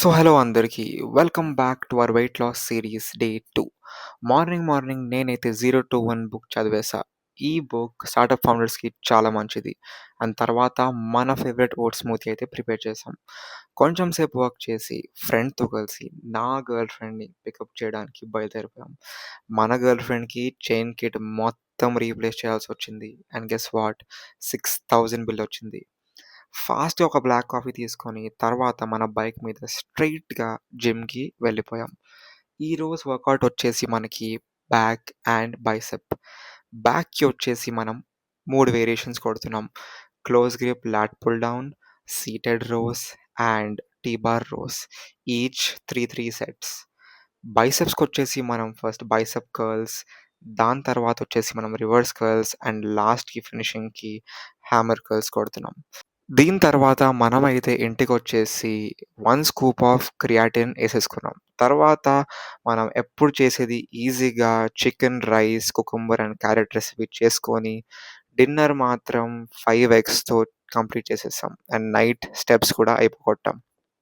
Hello అందరికీ. Welcome back to our weight loss series day 2. Morning నేనైతే 0-1 book చదివేశా. ఈ book startup ఫౌండర్స్‌కి చాలా మంచిది. అండ్ తర్వాత మన ఫేవరెట్ ఓట్స్ స్మూతీ అయితే ప్రిపేర్ చేశాం. కొంచెం సేపు వర్క్ చేసి ఫ్రెండ్‌తో కలిసి నా గర్ల్ ఫ్రెండ్‌ని పికప్ చేయడానికి బయలుదేరిపోయాం. మన గర్ల్ ఫ్రెండ్‌కి చైన్ కిట్ మొత్తం రీప్లేస్ చేయాల్సొచ్చింది. And guess what? 6000 బిల్ వచ్చింది. ఫాస్ట్‌గా ఒక బ్లాక్ కాఫీ తీసుకొని, తర్వాత మన బైక్ మీద స్ట్రెయిట్‌గా జిమ్‌కి వెళ్ళిపోయాం. ఈరోజు వర్కౌట్ వచ్చేసి మనకి బ్యాక్ అండ్ బైసెప్. బ్యాక్‌కి వచ్చేసి మనం 3 వేరియేషన్స్ కొడుతున్నాం. Close grip lat pull down, seated rows and T bar rows. Each 3 sets. బైసెప్స్‌కొచ్చేసి మనం ఫస్ట్ బైసెప్ కర్ల్స్, దాని తర్వాత వచ్చేసి మనం రివర్స్ కర్ల్స్ అండ్ లాస్ట్‌కి ఫినిషింగ్‌కి హ్యామర్ కర్ల్స్ కొడుతున్నాం. దీని తర్వాత మనమైతే ఇంటికొచ్చేసి 1 స్కూప్ ఆఫ్ క్రియాటిన్ ఏసేసుకున్నాం. తర్వాత మనం ఎప్పుడు చేసేది ఈజీగా chicken, rice, cucumber and carrot recipe చేసుకొని, డిన్నర్ మాత్రం 5 ఎగ్స్‌తో కంప్లీట్ చేసేసాం. అండ్ నైట్ స్టెప్స్ కూడా అయిపోగొట్టాం.